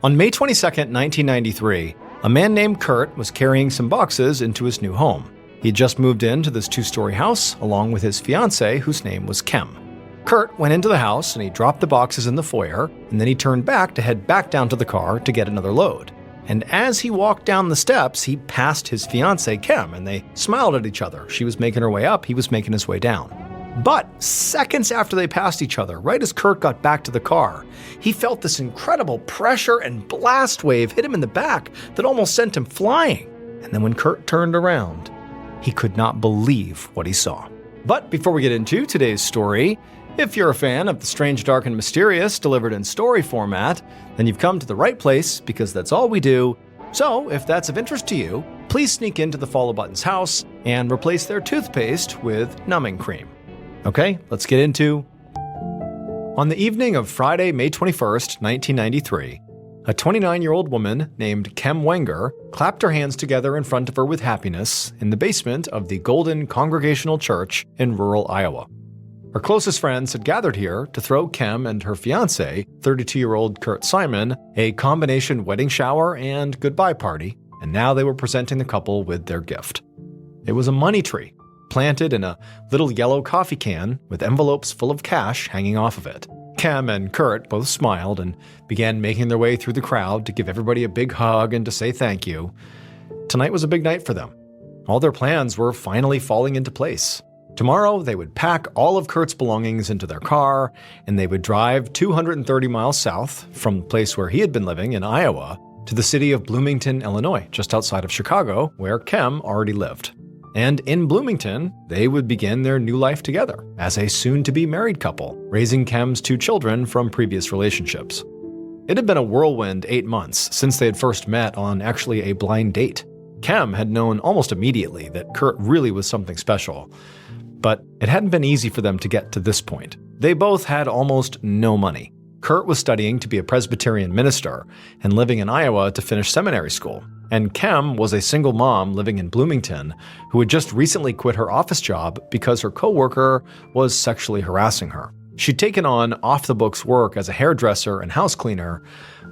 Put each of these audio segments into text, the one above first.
On May 22, 1993, a man named Kurt was carrying some boxes into his new home. He had just moved into this two-story house along with his fiancée, whose name was Kim. Kurt went into the house and he dropped the boxes in the foyer, and then he turned back to head back down to the car to get another load. And as he walked down the steps, he passed his fiancée, Kim, and they smiled at each other. She was making her way up, he was making his way down. But seconds after they passed each other, right as Kurt got back to the car, he felt this incredible pressure and blast wave hit him in the back that almost sent him flying. And then when Kurt turned around, he could not believe what he saw. But before we get into today's story, if you're a fan of the strange, dark, and mysterious delivered in story format, then you've come to the right place because that's all we do. So if that's of interest to you, please sneak into the Follow Button's house and replace their toothpaste with numbing cream. Okay, let's get into. On the evening of Friday, May 21st, 1993, a 29-year-old woman named Kim Wenger clapped her hands together in front of her with happiness in the basement of the Golden Congregational Church in rural Iowa. Her closest friends had gathered here to throw Kim and her fiancé, 32-year-old Kurt Simon, a combination wedding shower and goodbye party, and now they were presenting the couple with their gift. It was a money tree, planted in a little yellow coffee can with envelopes full of cash hanging off of it. Kim and Kurt both smiled and began making their way through the crowd to give everybody a big hug and to say thank you. Tonight was a big night for them. All their plans were finally falling into place. Tomorrow, they would pack all of Kurt's belongings into their car, and they would drive 230 miles south from the place where he had been living in Iowa to the city of Bloomington, Illinois, just outside of Chicago, where Kim already lived. And in Bloomington, they would begin their new life together as a soon-to-be married couple, raising Kim's 2 children from previous relationships. It had been a whirlwind 8 months since they had first met on actually a blind date. Kim had known almost immediately that Kurt really was something special, but it hadn't been easy for them to get to this point. They both had almost no money. Kurt was studying to be a Presbyterian minister and living in Iowa to finish seminary school. And Kim was a single mom living in Bloomington who had just recently quit her office job because her coworker was sexually harassing her. She'd taken on off-the-books work as a hairdresser and house cleaner,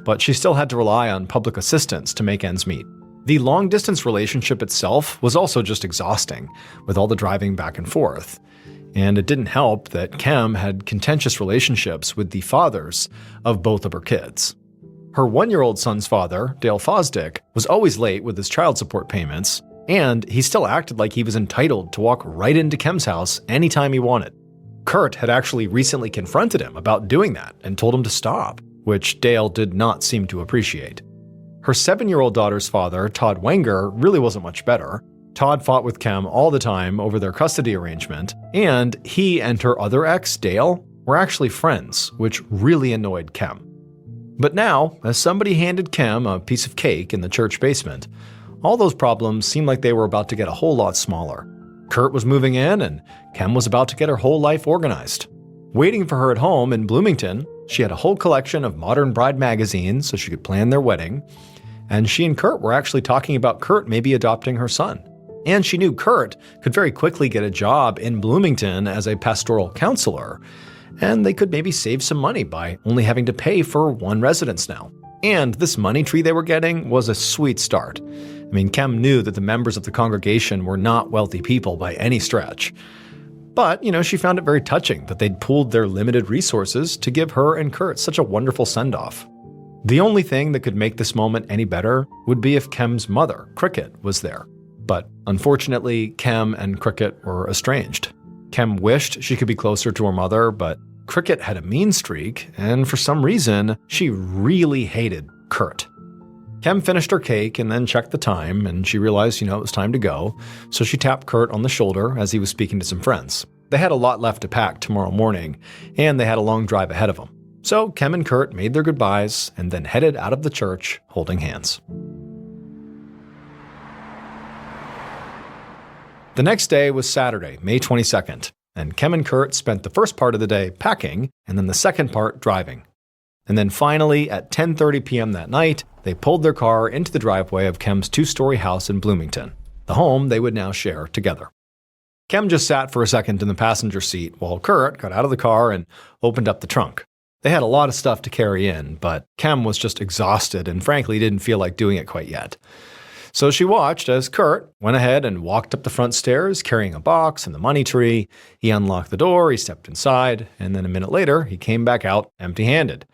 but she still had to rely on public assistance to make ends meet. The long-distance relationship itself was also just exhausting, with all the driving back and forth. And it didn't help that Kim had contentious relationships with the fathers of both of her kids. Her 1-year-old son's father, Dale Fosdick, was always late with his child support payments, and he still acted like he was entitled to walk right into Kim's house anytime he wanted. Kurt had actually recently confronted him about doing that and told him to stop, which Dale did not seem to appreciate. Her 7-year-old daughter's father, Todd Wenger, really wasn't much better. Todd fought with Kim all the time over their custody arrangement, and he and her other ex, Dale, were actually friends, which really annoyed Kim. But now, as somebody handed Kim a piece of cake in the church basement, all those problems seemed like they were about to get a whole lot smaller. Kurt was moving in, and Kim was about to get her whole life organized. Waiting for her at home in Bloomington, she had a whole collection of modern bride magazines so she could plan their wedding, and she and Kurt were actually talking about Kurt maybe adopting her son. And she knew Kurt could very quickly get a job in Bloomington as a pastoral counselor, and they could maybe save some money by only having to pay for one residence now. And this money tree they were getting was a sweet start. I mean, Kim knew that the members of the congregation were not wealthy people by any stretch. But, she found it very touching that they'd pooled their limited resources to give her and Kurt such a wonderful send-off. The only thing that could make this moment any better would be if Kim's mother, Cricket, was there. But unfortunately, Kim and Cricket were estranged. Kim wished she could be closer to her mother, but Cricket had a mean streak, and for some reason, she really hated Kurt. Kim finished her cake and then checked the time, and she realized, it was time to go, so she tapped Kurt on the shoulder as he was speaking to some friends. They had a lot left to pack tomorrow morning, and they had a long drive ahead of them. So Kim and Kurt made their goodbyes and then headed out of the church holding hands. The next day was Saturday, May 22nd, and Kim and Kurt spent the first part of the day packing and then the second part driving. And then finally, at 10:30 p.m. that night, they pulled their car into the driveway of Kim's 2-story house in Bloomington, the home they would now share together. Kim just sat for a second in the passenger seat while Kurt got out of the car and opened up the trunk. They had a lot of stuff to carry in, but Kem was just exhausted and frankly didn't feel like doing it quite yet. So she watched as Kurt went ahead and walked up the front stairs carrying a box and the money tree. He unlocked the door, he stepped inside, and then a minute later, he came back out empty-handed.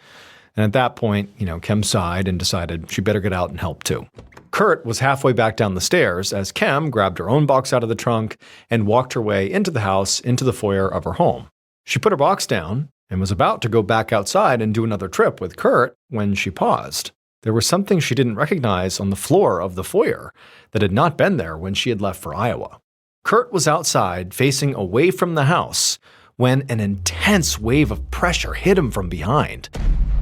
And at that point, Kem sighed and decided she better get out and help too. Kurt was halfway back down the stairs as Kem grabbed her own box out of the trunk and walked her way into the house, into the foyer of her home. She put her box down and was about to go back outside and do another trip with Kurt when she paused. There was something she didn't recognize on the floor of the foyer that had not been there when she had left for Iowa. Kurt was outside, facing away from the house, when an intense wave of pressure hit him from behind.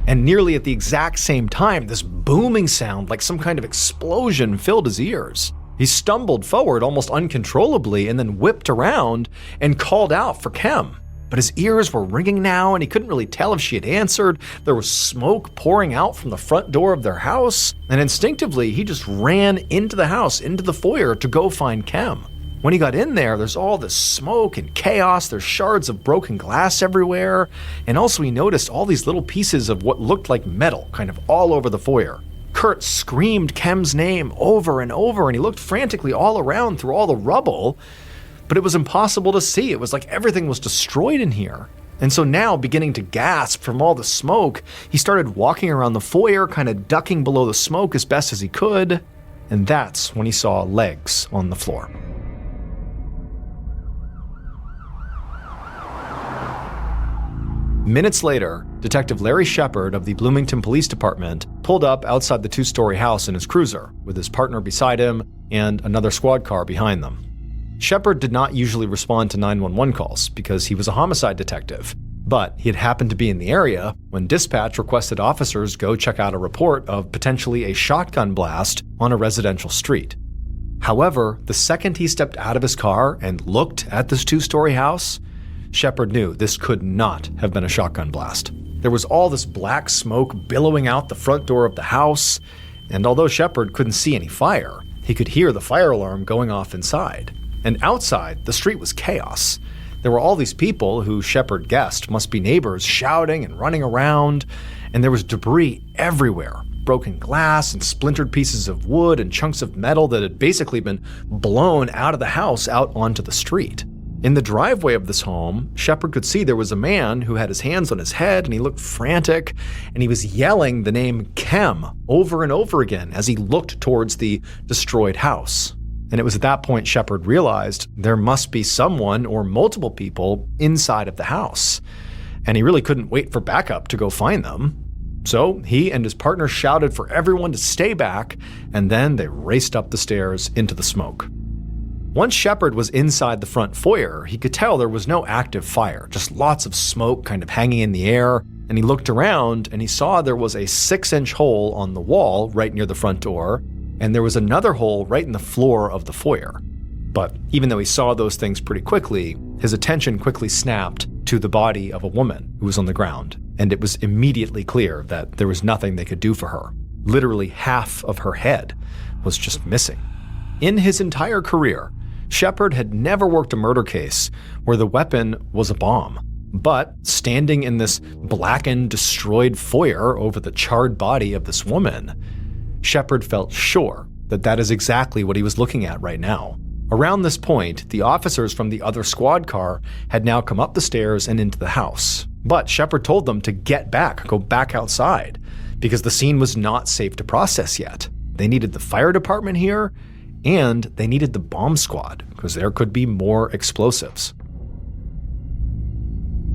And nearly at the exact same time, this booming sound like some kind of explosion filled his ears. He stumbled forward almost uncontrollably and then whipped around and called out for Kem. But his ears were ringing now, and he couldn't really tell if she had answered. There was smoke pouring out from the front door of their house, and instinctively, he just ran into the house, into the foyer to go find Kem. When he got in there, there's all this smoke and chaos. There's shards of broken glass everywhere, and also he noticed all these little pieces of what looked like metal kind of all over the foyer. Kurt screamed Kem's name over and over, and he looked frantically all around through all the rubble, but it was impossible to see. It was like everything was destroyed in here. And so now, beginning to gasp from all the smoke, he started walking around the foyer, kind of ducking below the smoke as best as he could. And that's when he saw legs on the floor. Minutes later, Detective Larry Shepard of the Bloomington Police Department pulled up outside the two-story house in his cruiser, with his partner beside him and another squad car behind them. Shepard did not usually respond to 911 calls because he was a homicide detective, but he had happened to be in the area when dispatch requested officers go check out a report of potentially a shotgun blast on a residential street. However, the second he stepped out of his car and looked at this two-story house, Shepard knew this could not have been a shotgun blast. There was all this black smoke billowing out the front door of the house, and although Shepard couldn't see any fire, he could hear the fire alarm going off inside. And outside, the street was chaos. There were all these people who Shepard guessed must be neighbors shouting and running around, and there was debris everywhere. Broken glass and splintered pieces of wood and chunks of metal that had basically been blown out of the house out onto the street. In the driveway of this home, Shepard could see there was a man who had his hands on his head and he looked frantic, and he was yelling the name Kem over and over again as he looked towards the destroyed house. And it was at that point Shepard realized there must be someone or multiple people inside of the house. And he really couldn't wait for backup to go find them. So he and his partner shouted for everyone to stay back, and then they raced up the stairs into the smoke. Once Shepard was inside the front foyer, he could tell there was no active fire, just lots of smoke kind of hanging in the air, and he looked around and he saw there was a 6-inch hole on the wall right near the front door, and there was another hole right in the floor of the foyer. But even though he saw those things pretty quickly, his attention quickly snapped to the body of a woman who was on the ground, and it was immediately clear that there was nothing they could do for her. Literally half of her head was just missing. In his entire career, Shepard had never worked a murder case where the weapon was a bomb. But standing in this blackened, destroyed foyer over the charred body of this woman, Shepard felt sure that that is exactly what he was looking at right now. Around this point, the officers from the other squad car had now come up the stairs and into the house. But Shepard told them to get back, go back outside, because the scene was not safe to process yet. They needed the fire department here, and they needed the bomb squad, because there could be more explosives.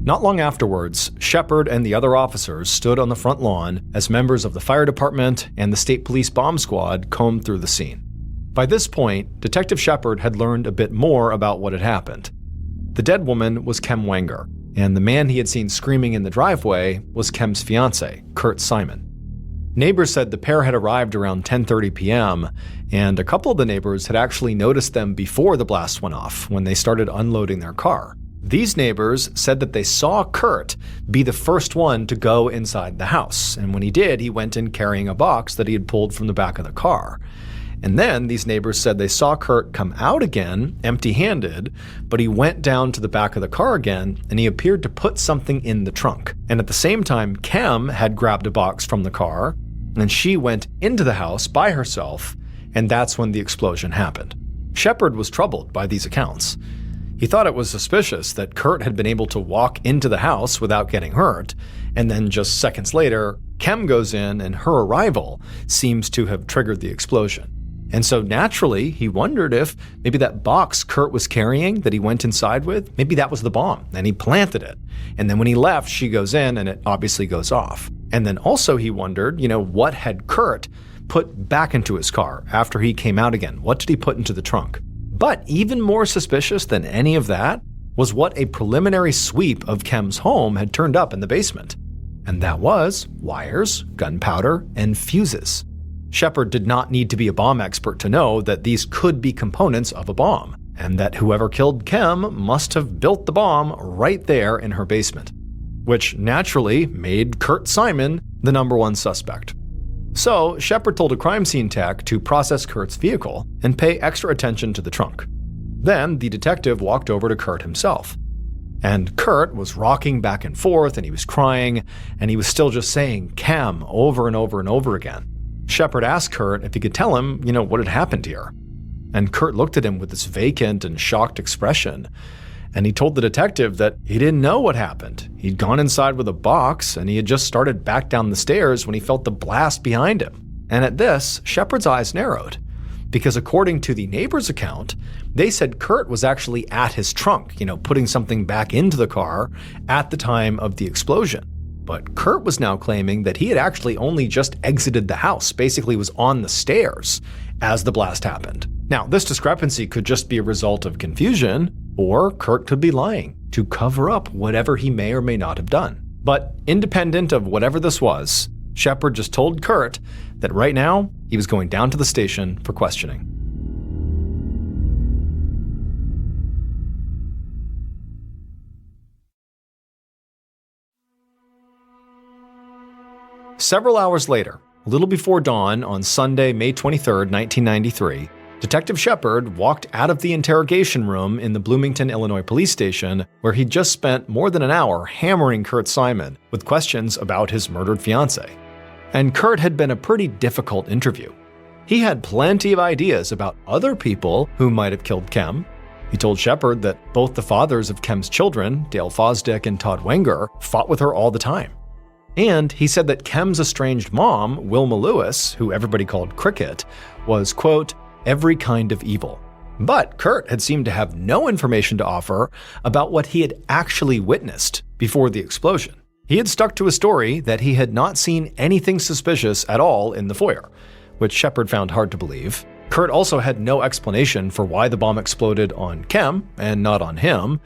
Not long afterwards, Shepard and the other officers stood on the front lawn as members of the fire department and the state police bomb squad combed through the scene. By this point, Detective Shepard had learned a bit more about what had happened. The dead woman was Kem Wenger, and the man he had seen screaming in the driveway was Kem's fiancé, Kurt Simon. Neighbors said the pair had arrived around 10:30 p.m., and a couple of the neighbors had actually noticed them before the blast went off when they started unloading their car. These neighbors said that they saw Kurt be the first one to go inside the house, and when he did, he went in carrying a box that he had pulled from the back of the car. And then these neighbors said they saw Kurt come out again, empty-handed, but he went down to the back of the car again, and he appeared to put something in the trunk. And at the same time, Kem had grabbed a box from the car, and she went into the house by herself, and that's when the explosion happened. Shepard was troubled by these accounts. He thought it was suspicious that Kurt had been able to walk into the house without getting hurt, and then just seconds later, Kem goes in and her arrival seems to have triggered the explosion. And so naturally, he wondered if maybe that box Kurt was carrying that he went inside with, maybe that was the bomb, and he planted it. And then when he left, she goes in and it obviously goes off. And then also he wondered, what had Kurt put back into his car after he came out again? What did he put into the trunk? But even more suspicious than any of that was what a preliminary sweep of Kem's home had turned up in the basement. And that was wires, gunpowder, and fuses. Shepard did not need to be a bomb expert to know that these could be components of a bomb, and that whoever killed Kem must have built the bomb right there in her basement, which naturally made Kurt Simon the #1 suspect. So Shepard told a crime scene tech to process Kurt's vehicle and pay extra attention to the trunk. Then the detective walked over to Kurt himself. And Kurt was rocking back and forth, and he was crying, and he was still just saying Kem over and over and over again. Shepard asked Kurt if he could tell him, what had happened here. And Kurt looked at him with this vacant and shocked expression. And he told the detective that he didn't know what happened. He'd gone inside with a box, and he had just started back down the stairs when he felt the blast behind him. And at this, Shepard's eyes narrowed, because according to the neighbor's account, they said Kurt was actually at his trunk, putting something back into the car at the time of the explosion. But Kurt was now claiming that he had actually only just exited the house, basically was on the stairs as the blast happened. Now, this discrepancy could just be a result of confusion, or Kurt could be lying to cover up whatever he may or may not have done. But independent of whatever this was, Shepard just told Kurt that right now he was going down to the station for questioning. Several hours later, a little before dawn on Sunday, May 23, 1993, Detective Shepard walked out of the interrogation room in the Bloomington, Illinois police station, where he'd just spent more than an hour hammering Kurt Simon with questions about his murdered fiancée. And Kurt had been a pretty difficult interview. He had plenty of ideas about other people who might have killed Kem. He told Shepard that both the fathers of Kem's children, Dale Fosdick and Todd Wenger, fought with her all the time. And he said that Kem's estranged mom, Wilma Lewis, who everybody called Cricket, was, quote, every kind of evil. But Kurt had seemed to have no information to offer about what he had actually witnessed before the explosion. He had stuck to a story that he had not seen anything suspicious at all in the foyer, which Shepard found hard to believe. Kurt also had no explanation for why the bomb exploded on Kem and not on him,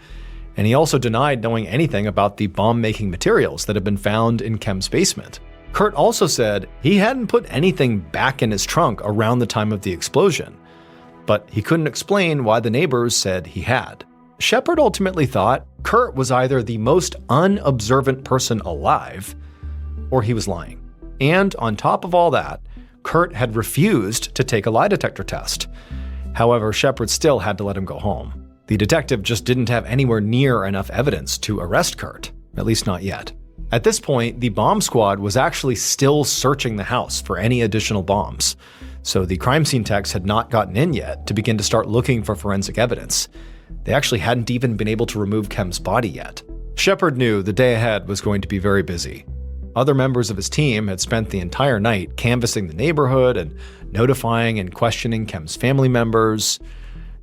and he also denied knowing anything about the bomb-making materials that had been found in Kem's basement. Kurt also said he hadn't put anything back in his trunk around the time of the explosion, but he couldn't explain why the neighbors said he had. Shepard ultimately thought Kurt was either the most unobservant person alive, or he was lying. And on top of all that, Kurt had refused to take a lie detector test. However, Shepard still had to let him go home. The detective just didn't have anywhere near enough evidence to arrest Kurt, at least not yet. At this point, the bomb squad was actually still searching the house for any additional bombs, so the crime scene techs had not gotten in yet to begin to start looking for forensic evidence. They actually hadn't even been able to remove Kem's body yet. Shepard knew the day ahead was going to be very busy. Other members of his team had spent the entire night canvassing the neighborhood and notifying and questioning Kem's family members,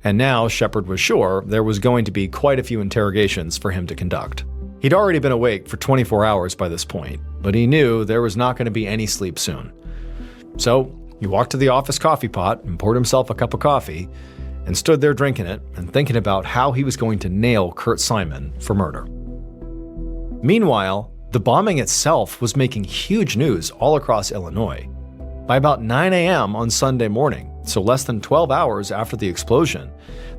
and now Shepard was sure there was going to be quite a few interrogations for him to conduct. He'd already been awake for 24 hours by this point, but he knew there was not going to be any sleep soon. So he walked to the office coffee pot and poured himself a cup of coffee and stood there drinking it and thinking about how he was going to nail Kurt Simon for murder. Meanwhile, the bombing itself was making huge news all across Illinois. By about 9 a.m. on Sunday morning, so less than 12 hours after the explosion,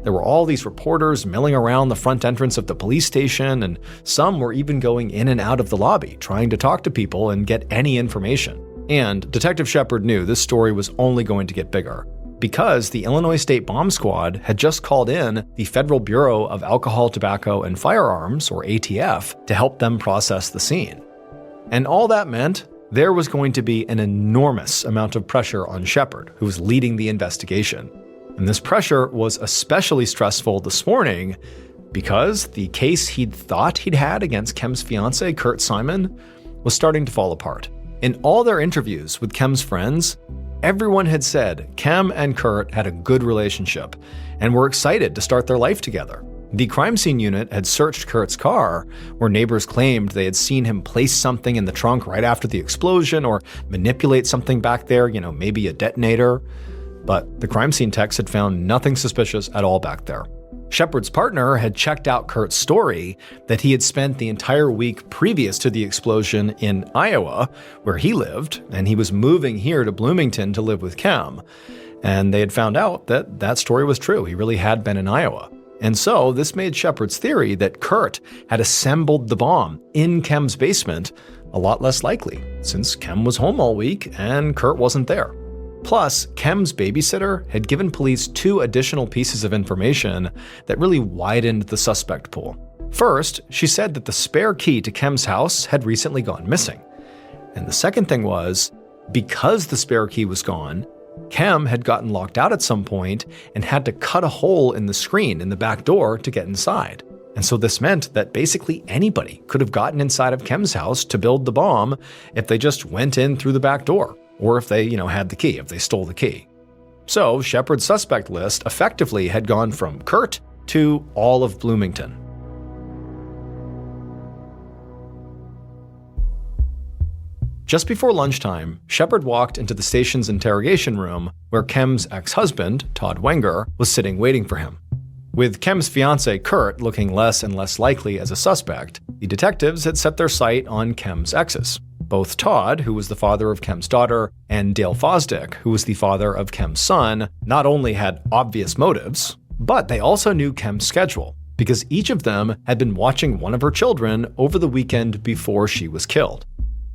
there were all these reporters milling around the front entrance of the police station, and some were even going in and out of the lobby trying to talk to people and get any information. And Detective Shepard knew this story was only going to get bigger. because the Illinois State Bomb Squad had just called in the Federal Bureau of Alcohol, Tobacco, and Firearms, or ATF, to help them process the scene. And all that meant there was going to be an enormous amount of pressure on Shepard, who was leading the investigation. And this pressure was especially stressful this morning because the case he'd thought he'd had against Kem's fiancée, Kurt Simon, was starting to fall apart. In all their interviews with Kem's friends, everyone had said Kem and Kurt had a good relationship and were excited to start their life together. The crime scene unit had searched Kurt's car, where neighbors claimed they had seen him place something in the trunk right after the explosion or manipulate something back there, maybe a detonator. But the crime scene techs had found nothing suspicious at all back there. Shepard's partner had checked out Kurt's story that he had spent the entire week previous to the explosion in Iowa, where he lived, and he was moving here to Bloomington to live with Kem. And they had found out that that story was true. He really had been in Iowa. And so this made Shepard's theory that Kurt had assembled the bomb in Kem's basement a lot less likely, since Kem was home all week and Kurt wasn't there. Plus, Kem's babysitter had given police 2 additional pieces of information that really widened the suspect pool. First, she said that the spare key to Kem's house had recently gone missing. And the second thing was, because the spare key was gone, Kem had gotten locked out at some point and had to cut a hole in the screen in the back door to get inside. And so this meant that basically anybody could have gotten inside of Kem's house to build the bomb if they just went in through the back door, or if they, had the key, if they stole the key. So Shepard's suspect list effectively had gone from Kurt to all of Bloomington. Just before lunchtime, Shepard walked into the station's interrogation room where Kem's ex-husband, Todd Wenger, was sitting waiting for him. With Kem's fiancé, Kurt, looking less and less likely as a suspect, the detectives had set their sight on Kem's exes. Both Todd, who was the father of Kem's daughter, and Dale Fosdick, who was the father of Kem's son, not only had obvious motives, but they also knew Kem's schedule, because each of them had been watching one of her children over the weekend before she was killed.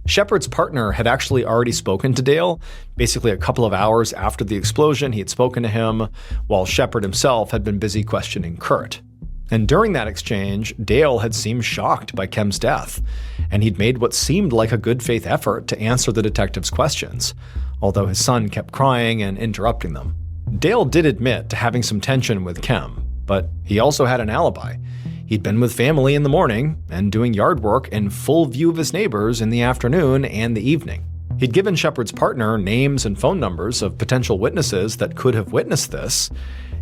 Shepard's partner had actually already spoken to Dale. Basically a couple of hours after the explosion, he had spoken to him, while Shepard himself had been busy questioning Kurt. And during that exchange, Dale had seemed shocked by Kem's death, and he'd made what seemed like a good faith effort to answer the detective's questions, although his son kept crying and interrupting them. Dale did admit to having some tension with Kem, but he also had an alibi. He'd been with family in the morning and doing yard work in full view of his neighbors in the afternoon and the evening. He'd given Shepard's partner names and phone numbers of potential witnesses that could have witnessed this,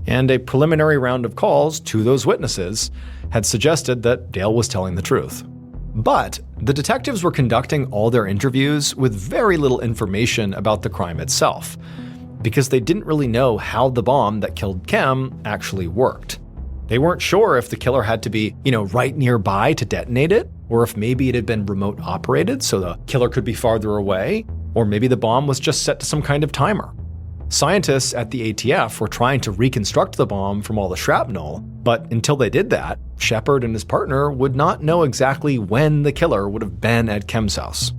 and a preliminary round of calls to those witnesses had suggested that Dale was telling the truth. But the detectives were conducting all their interviews with very little information about the crime itself, because they didn't really know how the bomb that killed Kem actually worked. They weren't sure if the killer had to be, right nearby to detonate it, or if maybe it had been remote operated so the killer could be farther away, or maybe the bomb was just set to some kind of timer. Scientists at the ATF were trying to reconstruct the bomb from all the shrapnel, but until they did that, Shepard and his partner would not know exactly when the killer would have been at Kem's house.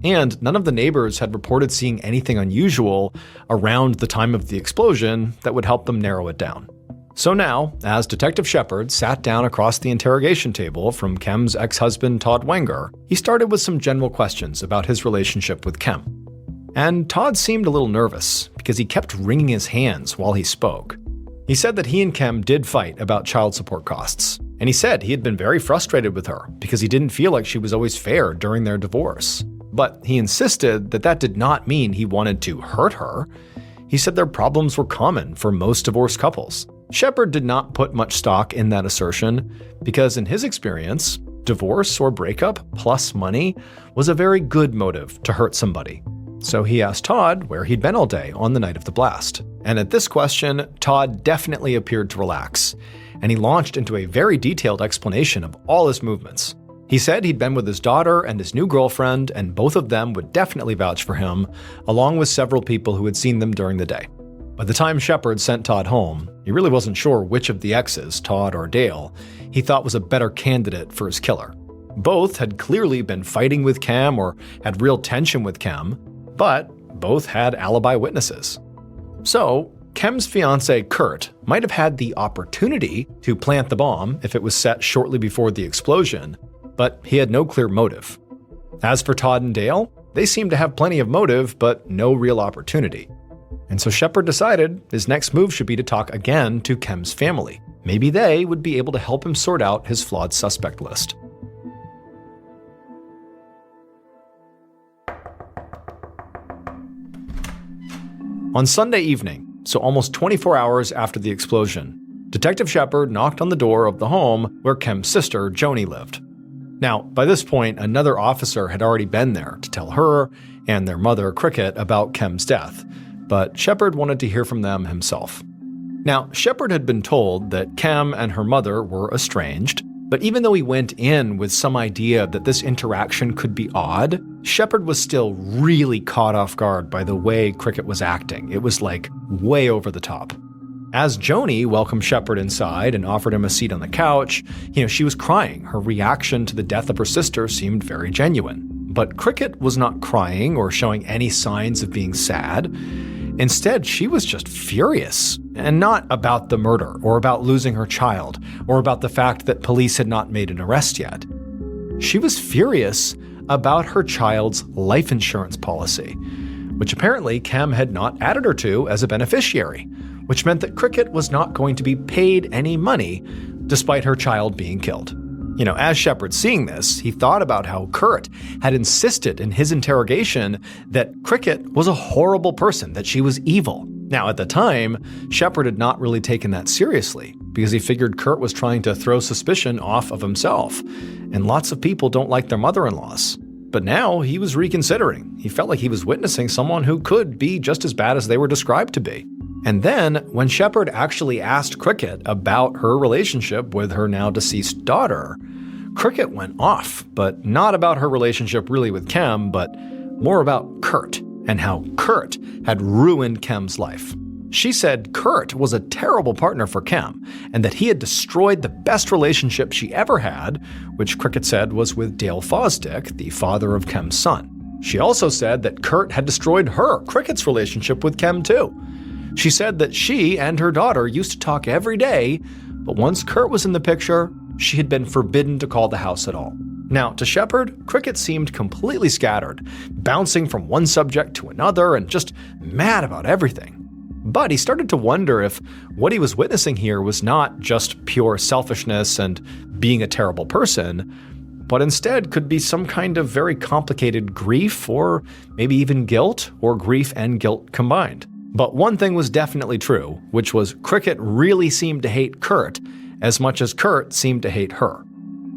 And none of the neighbors had reported seeing anything unusual around the time of the explosion that would help them narrow it down. So now, as Detective Shepard sat down across the interrogation table from Kem's ex-husband Todd Wenger, he started with some general questions about his relationship with Kem. And Todd seemed a little nervous because he kept wringing his hands while he spoke. He said that he and Kem did fight about child support costs, and he said he had been very frustrated with her because he didn't feel like she was always fair during their divorce. But he insisted that that did not mean he wanted to hurt her. He said their problems were common for most divorced couples. Shepard did not put much stock in that assertion because in his experience, divorce or breakup plus money was a very good motive to hurt somebody. So he asked Todd where he'd been all day on the night of the blast. And at this question, Todd definitely appeared to relax, and he launched into a very detailed explanation of all his movements. He said he'd been with his daughter and his new girlfriend, and both of them would definitely vouch for him, along with several people who had seen them during the day. By the time Shepard sent Todd home, he really wasn't sure which of the exes, Todd or Dale, he thought was a better candidate for his killer. Both had clearly been fighting with Kem or had real tension with Kem, but both had alibi witnesses. So, Kem's fiancé, Kurt, might have had the opportunity to plant the bomb if it was set shortly before the explosion, but he had no clear motive. As for Todd and Dale, they seemed to have plenty of motive, but no real opportunity. And so Shepard decided his next move should be to talk again to Kem's family. Maybe they would be able to help him sort out his flawed suspect list. On Sunday evening, so almost 24 hours after the explosion, Detective Shepard knocked on the door of the home where Kem's sister, Joni, lived. Now, by this point, another officer had already been there to tell her and their mother, Cricket, about Kem's death, but Shepard wanted to hear from them himself. Now, Shepard had been told that Kem and her mother were estranged, but even though he went in with some idea that this interaction could be odd, Shepard was still really caught off guard by the way Cricket was acting. It was like way over the top. As Joni welcomed Shepard inside and offered him a seat on the couch, she was crying. Her reaction to the death of her sister seemed very genuine. But Cricket was not crying or showing any signs of being sad. Instead, she was just furious, and not about the murder, or about losing her child, or about the fact that police had not made an arrest yet. She was furious about her child's life insurance policy, which apparently Kem had not added her to as a beneficiary, which meant that Cricket was not going to be paid any money despite her child being killed. As Shepard seeing this, he thought about how Kurt had insisted in his interrogation that Cricket was a horrible person, that she was evil. Now, at the time, Shepard had not really taken that seriously because he figured Kurt was trying to throw suspicion off of himself, and lots of people don't like their mother-in-laws. But now he was reconsidering. He felt like he was witnessing someone who could be just as bad as they were described to be. And then, when Shepard actually asked Cricket about her relationship with her now deceased daughter, Cricket went off, but not about her relationship really with Kem, but more about Kurt and how Kurt had ruined Kem's life. She said Kurt was a terrible partner for Kem and that he had destroyed the best relationship she ever had, which Cricket said was with Dale Fosdick, the father of Kem's son. She also said that Kurt had destroyed her, Cricket's relationship with Kem too. She said that she and her daughter used to talk every day, but once Kurt was in the picture, she had been forbidden to call the house at all. Now, to Shepard, Cricket seemed completely scattered, bouncing from one subject to another and just mad about everything. But he started to wonder if what he was witnessing here was not just pure selfishness and being a terrible person, but instead could be some kind of very complicated grief or maybe even guilt, or grief and guilt combined. But one thing was definitely true, which was Cricket really seemed to hate Kurt as much as Kurt seemed to hate her.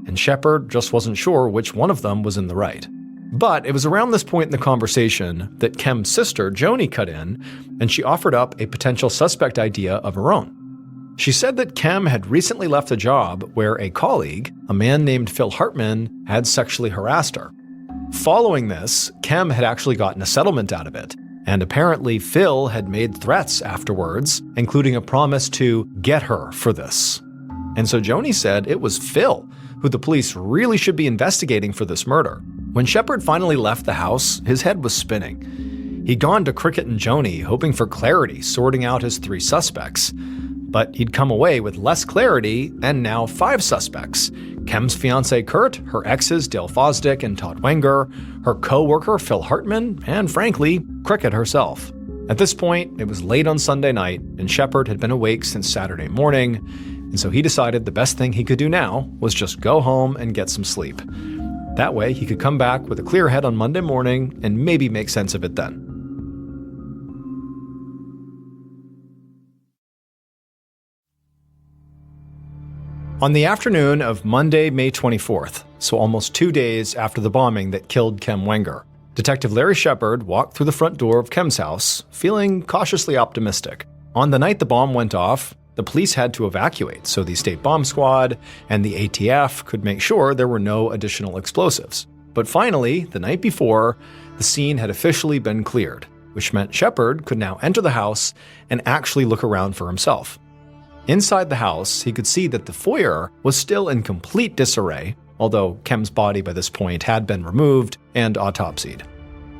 And Shepard just wasn't sure which one of them was in the right. But it was around this point in the conversation that Kem's sister, Joni, cut in, and she offered up a potential suspect idea of her own. She said that Kem had recently left a job where a colleague, a man named Phil Hartman, had sexually harassed her. Following this, Kem had actually gotten a settlement out of it. And apparently Phil had made threats afterwards, including a promise to get her for this. And so Joni said it was Phil who the police really should be investigating for this murder. When Shepard finally left the house, his head was spinning. He'd gone to Cricket and Joni, hoping for clarity, sorting out his 3 suspects. But he'd come away with less clarity and now 5 suspects. Kem's fiancé Kurt, her exes Dale Fosdick and Todd Wenger, her co-worker Phil Hartman, and frankly, Cricket herself. At this point, it was late on Sunday night, and Shepard had been awake since Saturday morning, and so he decided the best thing he could do now was just go home and get some sleep. That way, he could come back with a clear head on Monday morning and maybe make sense of it then. On the afternoon of Monday, May 24th, so almost 2 days after the bombing that killed Kem Wenger, Detective Larry Shepard walked through the front door of Kem's house, feeling cautiously optimistic. On the night the bomb went off, the police had to evacuate so the State Bomb Squad and the ATF could make sure there were no additional explosives. But finally, the night before, the scene had officially been cleared, which meant Shepard could now enter the house and actually look around for himself. Inside the house, he could see that the foyer was still in complete disarray, although Kem's body by this point had been removed and autopsied.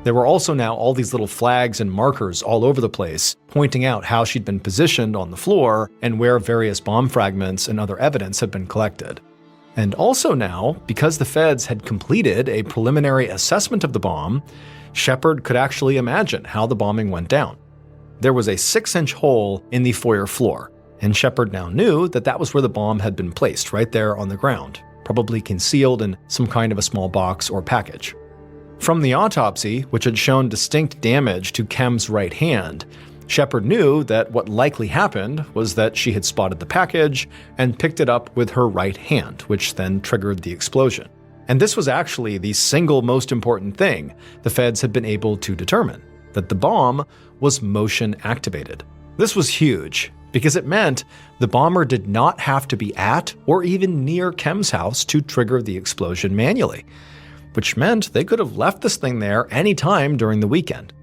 There were also now all these little flags and markers all over the place, pointing out how she'd been positioned on the floor and where various bomb fragments and other evidence had been collected. And also now, because the feds had completed a preliminary assessment of the bomb, Shepard could actually imagine how the bombing went down. There was a 6-inch hole in the foyer floor, and Shepard now knew that that was where the bomb had been placed, right there on the ground, probably concealed in some kind of a small box or package. From the autopsy, which had shown distinct damage to Kem's right hand, Shepard knew that what likely happened was that she had spotted the package and picked it up with her right hand, which then triggered the explosion. And this was actually the single most important thing the feds had been able to determine, that the bomb was motion activated. This was huge, because it meant the bomber did not have to be at or even near Kem's house to trigger the explosion manually, which meant they could have left this thing there anytime during the weekend.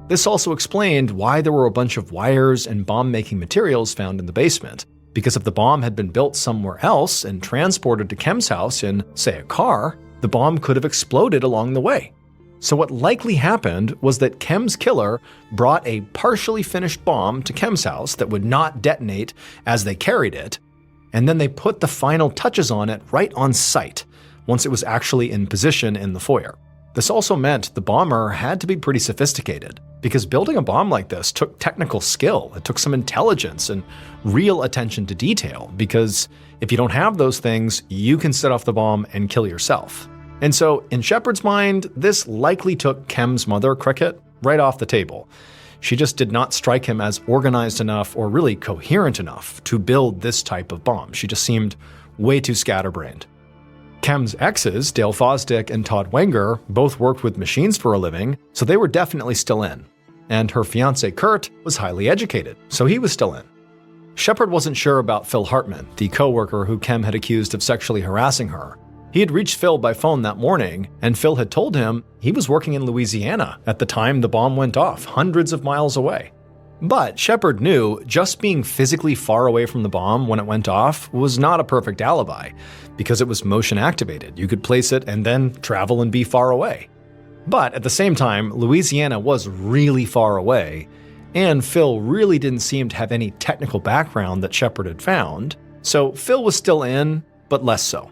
This also explained why there were a bunch of wires and bomb-making materials found in the basement, because if the bomb had been built somewhere else and transported to Kem's house in, say, a car, the bomb could have exploded along the way. So what likely happened was that Kem's killer brought a partially finished bomb to Kem's house that would not detonate as they carried it, and then they put the final touches on it right on site, once it was actually in position in the foyer. This also meant the bomber had to be pretty sophisticated, because building a bomb like this took technical skill, it took some intelligence and real attention to detail, because if you don't have those things, you can set off the bomb and kill yourself. And so, in Shepard's mind, this likely took Kem's mother, Cricket, right off the table. She just did not strike him as organized enough or really coherent enough to build this type of bomb. She just seemed way too scatterbrained. Kem's exes, Dale Fosdick and Todd Wenger, both worked with machines for a living, so they were definitely still in. And her fiancé, Kurt, was highly educated, so he was still in. Shepard wasn't sure about Phil Hartman, the co-worker who Kem had accused of sexually harassing her. He had reached Phil by phone that morning, and Phil had told him he was working in Louisiana at the time the bomb went off, hundreds of miles away. But Shepard knew just being physically far away from the bomb when it went off was not a perfect alibi, because it was motion activated. You could place it and then travel and be far away. But at the same time, Louisiana was really far away, and Phil really didn't seem to have any technical background that Shepard had found, so Phil was still in, but less so.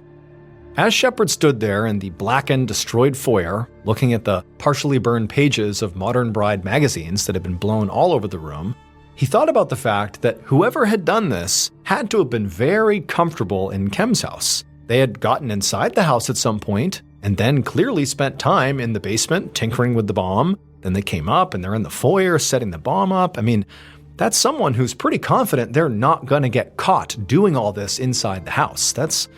As Shepard stood there in the blackened, destroyed foyer, looking at the partially burned pages of Modern Bride magazines that had been blown all over the room, he thought about the fact that whoever had done this had to have been very comfortable in Kem's house. They had gotten inside the house at some point, and then clearly spent time in the basement tinkering with the bomb. Then they came up and they're in the foyer setting the bomb up. I mean, that's someone who's pretty confident they're not going to get caught doing all this inside the house. That's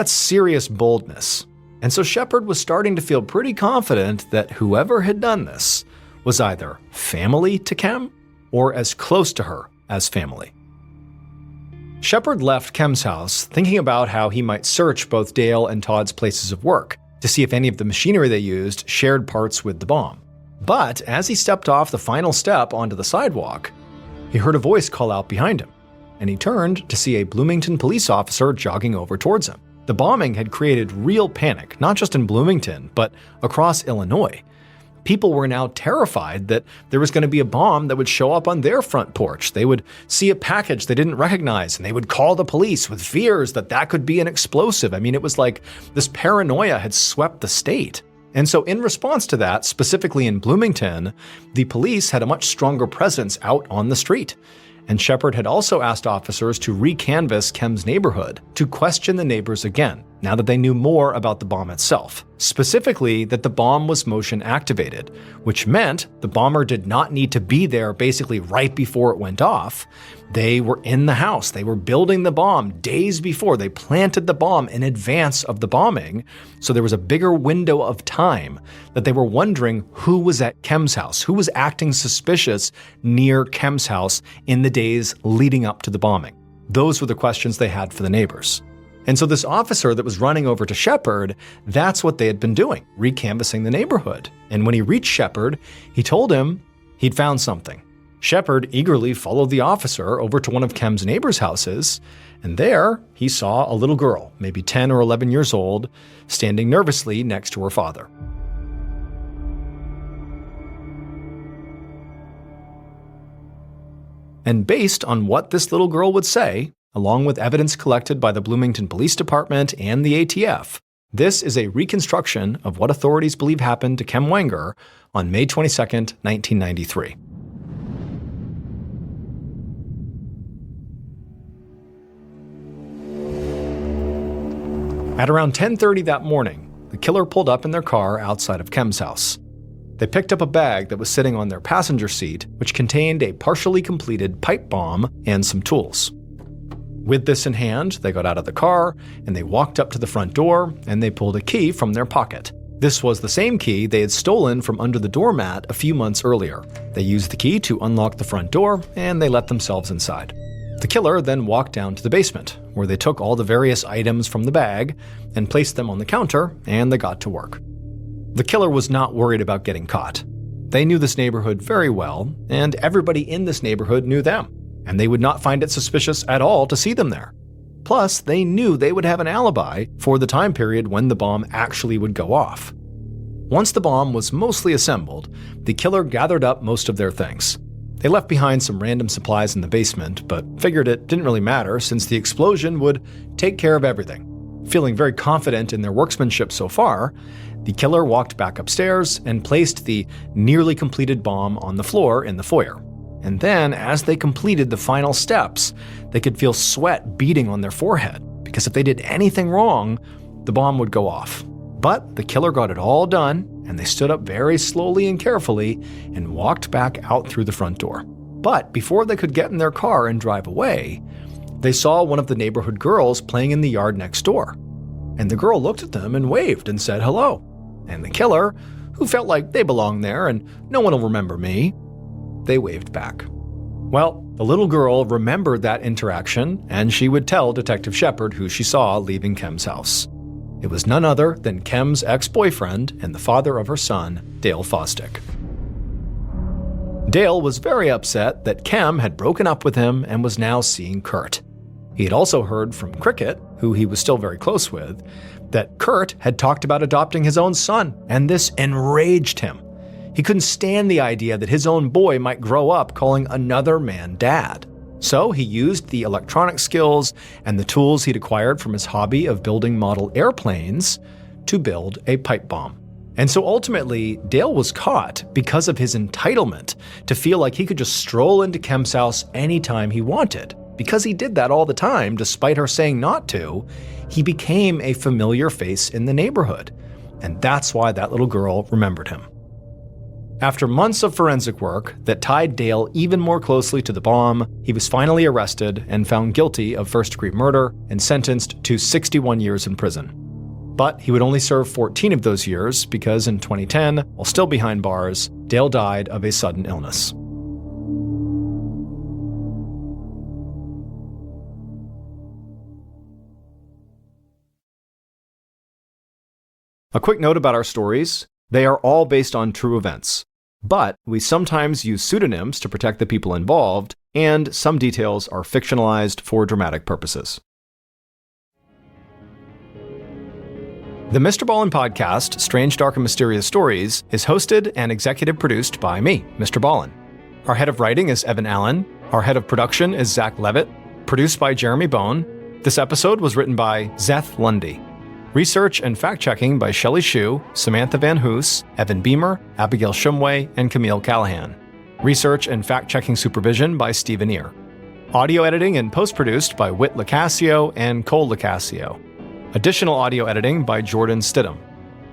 serious boldness. And so Shepard was starting to feel pretty confident that whoever had done this was either family to Kem or as close to her as family. Shepard left Kem's house thinking about how he might search both Dale and Todd's places of work to see if any of the machinery they used shared parts with the bomb. But as he stepped off the final step onto the sidewalk, he heard a voice call out behind him, and he turned to see a Bloomington police officer jogging over towards him. The bombing had created real panic, not just in Bloomington, but across Illinois. People were now terrified that there was going to be a bomb that would show up on their front porch. They would see a package they didn't recognize, and they would call the police with fears that that could be an explosive. I mean, it was like this paranoia had swept the state. And so in response to that, specifically in Bloomington, the police had a much stronger presence out on the street. And Shepard had also asked officers to recanvass Kem's neighborhood to question the neighbors again, now that they knew more about the bomb itself. Specifically, that the bomb was motion activated, which meant the bomber did not need to be there basically right before it went off. They were in the house. They were building the bomb days before. They planted the bomb in advance of the bombing, so there was a bigger window of time that they were wondering who was at Kem's house, who was acting suspicious near Kem's house in the days leading up to the bombing. Those were the questions they had for the neighbors. And so this officer that was running over to Shepard, that's what they had been doing, recanvassing the neighborhood. And when he reached Shepard, he told him he'd found something. Shepard eagerly followed the officer over to one of Kem's neighbors' houses, and there he saw a little girl, maybe 10 or 11 years old, standing nervously next to her father. And based on what this little girl would say, along with evidence collected by the Bloomington Police Department and the ATF, this is a reconstruction of what authorities believe happened to Kem Wenger on May 22, 1993. At around 10:30 that morning, the killer pulled up in their car outside of Kem's house. They picked up a bag that was sitting on their passenger seat, which contained a partially completed pipe bomb and some tools. With this in hand, they got out of the car, and they walked up to the front door, and they pulled a key from their pocket. This was the same key they had stolen from under the doormat a few months earlier. They used the key to unlock the front door, and they let themselves inside. The killer then walked down to the basement, where they took all the various items from the bag and placed them on the counter, and they got to work. The killer was not worried about getting caught. They knew this neighborhood very well, and everybody in this neighborhood knew them, and they would not find it suspicious at all to see them there. Plus, they knew they would have an alibi for the time period when the bomb actually would go off. Once the bomb was mostly assembled, the killer gathered up most of their things. They left behind some random supplies in the basement, but figured it didn't really matter since the explosion would take care of everything. Feeling very confident in their workmanship so far, the killer walked back upstairs and placed the nearly completed bomb on the floor in the foyer. And then, as they completed the final steps, they could feel sweat beating on their forehead, because if they did anything wrong, the bomb would go off. But the killer got it all done, and they stood up very slowly and carefully and walked back out through the front door. But before they could get in their car and drive away, they saw one of the neighborhood girls playing in the yard next door. And the girl looked at them and waved and said hello. And the killer, who felt like they belong there and no one will remember me, they waved back. Well, the little girl remembered that interaction, and she would tell Detective Shepard who she saw leaving Kem's house. It was none other than Kem's ex-boyfriend and the father of her son, Dale Fosdick. Dale was very upset that Kem had broken up with him and was now seeing Kurt. He had also heard from Cricket, who he was still very close with, that Kurt had talked about adopting his own son, and this enraged him. He couldn't stand the idea that his own boy might grow up calling another man dad. So he used the electronic skills and the tools he'd acquired from his hobby of building model airplanes to build a pipe bomb. And so ultimately, Dale was caught because of his entitlement to feel like he could just stroll into Kem's house anytime he wanted. Because he did that all the time, despite her saying not to, he became a familiar face in the neighborhood. And that's why that little girl remembered him. After months of forensic work that tied Dale even more closely to the bomb, he was finally arrested and found guilty of first-degree murder and sentenced to 61 years in prison. But he would only serve 14 of those years because in 2010, while still behind bars, Dale died of a sudden illness. A quick note about our stories: they are all based on true events. But we sometimes use pseudonyms to protect the people involved, and some details are fictionalized for dramatic purposes. The MrBallen podcast, Strange, Dark, and Mysterious Stories, is hosted and executive produced by me, MrBallen. Our head of writing is Evan Allen. Our head of production is Zach Levitt. Produced by Jeremy Bone. This episode was written by Zeth Lundy. Research and fact-checking by Shelley Shue, Samantha Van Hoos, Evan Beamer, Abigail Shumway, and Camille Callahan. Research and fact-checking supervision by Stephen Ear. Audio editing and post-produced by Whit Lacasio and Cole Lacasio. Additional audio editing by Jordan Stidham.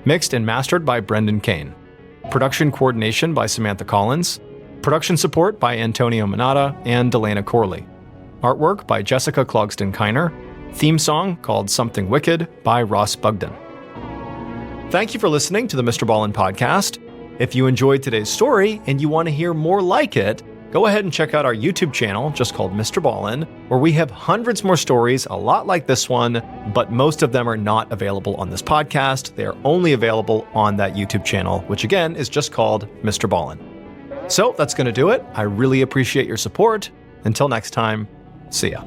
Mixed and mastered by Brendan Kane. Production coordination by Samantha Collins. Production support by Antonio Manata and Delana Corley. Artwork by Jessica Clogston-Kiner. Theme song called Something Wicked by Ross Bugden. Thank you for listening to the MrBallen podcast. If you enjoyed today's story and you want to hear more like it, go ahead and check out our YouTube channel, just called MrBallen, where we have hundreds more stories, a lot like this one, but most of them are not available on this podcast. They are only available on that YouTube channel, which again is just called MrBallen. So that's going to do it. I really appreciate your support. Until next time, see ya.